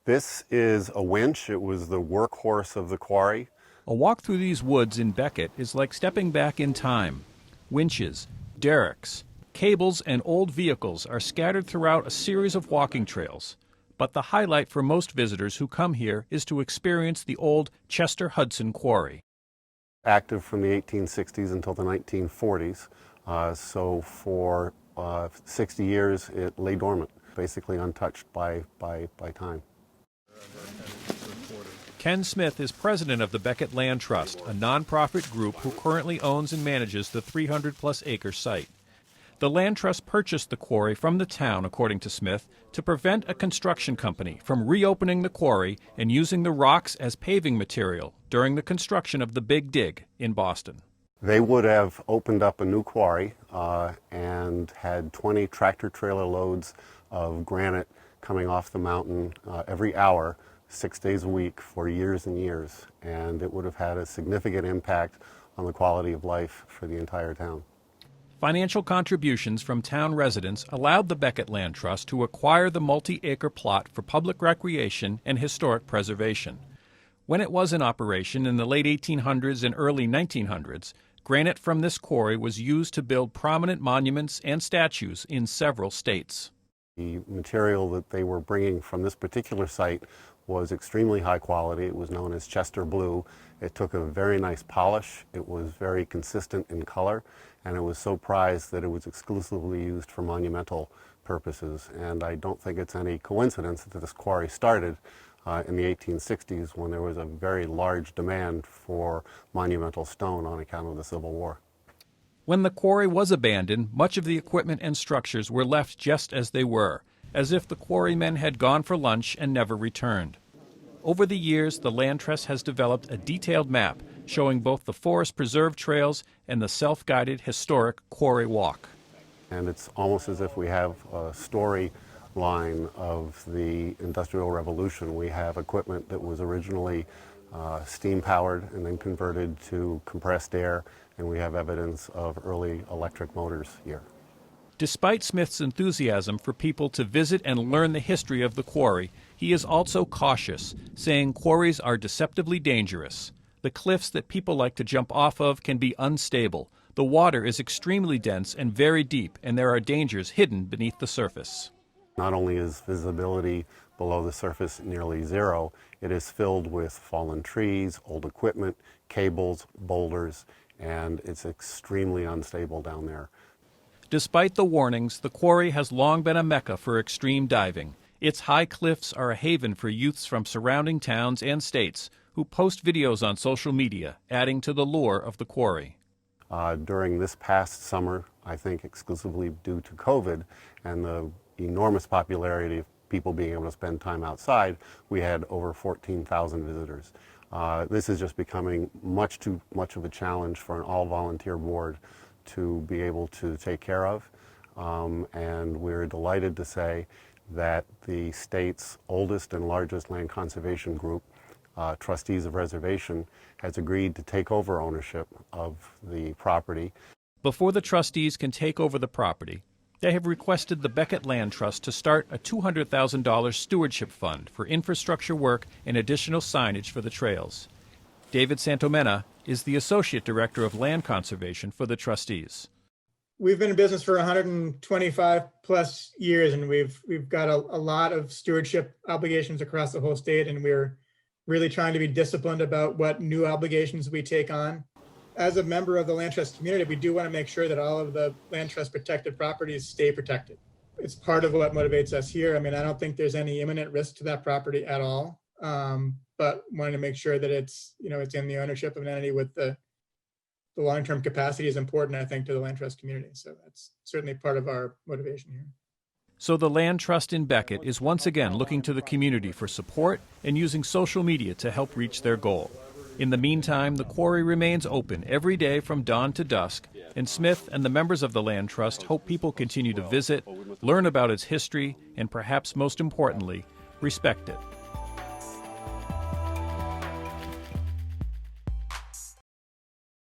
This is a winch. It was the workhorse of the quarry. A walk through these woods in Becket is like stepping back in time. Winches, derricks, cables, and old vehicles are scattered throughout a series of walking trails. But the highlight for most visitors who come here is to experience the old Chester Hudson Quarry. Active from the 1860s until the 1940s. So for 60 years it lay dormant, basically untouched by time. Ken Smith is president of the Becket Land Trust, a nonprofit group who currently owns and manages the 300-plus acre site. The Land Trust purchased the quarry from the town, according to Smith, to prevent a construction company from reopening the quarry and using the rocks as paving material during the construction of the Big Dig in Boston. They would have opened up a new quarry and had 20 tractor-trailer loads of granite coming off the mountain every hour, 6 days a week for years and years, and it would have had a significant impact on the quality of life for the entire town. Financial contributions from town residents allowed the Becket Land Trust to acquire the multi-acre plot for public recreation and historic preservation. When it was in operation in the late 1800s and early 1900s, granite from this quarry was used to build prominent monuments and statues in several states. The material that they were bringing from this particular site was extremely high quality. It was known as Chester Blue. It took a very nice polish. It was very consistent in color, and it was so prized that it was exclusively used for monumental purposes. And I don't think it's any coincidence that this quarry started in the 1860s when there was a very large demand for monumental stone on account of the Civil War. When the quarry was abandoned, much of the equipment and structures were left just as they were, as if the quarrymen had gone for lunch and never returned. Over the years, the Land Trust has developed a detailed map showing both the forest preserve trails and the self-guided historic quarry walk. And it's almost as if we have a storyline of the Industrial Revolution. We have equipment that was originally steam-powered and then converted to compressed air, and we have evidence of early electric motors here. Despite Smith's enthusiasm for people to visit and learn the history of the quarry, he is also cautious, saying quarries are deceptively dangerous. The cliffs that people like to jump off of can be unstable. The water is extremely dense and very deep, and there are dangers hidden beneath the surface. Not only is visibility below the surface nearly zero, it is filled with fallen trees, old equipment, cables, boulders, and it's extremely unstable down there. Despite the warnings, the quarry has long been a mecca for extreme diving. Its high cliffs are a haven for youths from surrounding towns and states who post videos on social media, adding to the lure of the quarry. During this past summer, I think exclusively due to COVID and the enormous popularity of people being able to spend time outside, we had over 14,000 visitors. This is just becoming much too much of a challenge for an all-volunteer board to be able to take care of, and we're delighted to say that the state's oldest and largest land conservation group, Trustees of Reservations, has agreed to take over ownership of the property. Before the trustees can take over the property, they have requested the Becket Land Trust to start a $200,000 stewardship fund for infrastructure work and additional signage for the trails. David Santomena is the Associate Director of Land Conservation for the trustees. We've been in business for 125 plus years, and we've got a lot of stewardship obligations across the whole state, and we're really trying to be disciplined about what new obligations we take on. As a member of the Land Trust community, we do want to make sure that all of the Land Trust protected properties stay protected. It's part of what motivates us here. I mean, I don't think there's any imminent risk to that property at all. But wanting to make sure that it's in the ownership of an entity with the long-term capacity is important, I think, to the Land Trust community. So that's certainly part of our motivation here. So the Land Trust in Becket is once again looking to the community for support and using social media to help reach their goal. In the meantime, the quarry remains open every day from dawn to dusk, and Smith and the members of the Land Trust hope people continue to visit, learn about its history, and perhaps most importantly, respect it.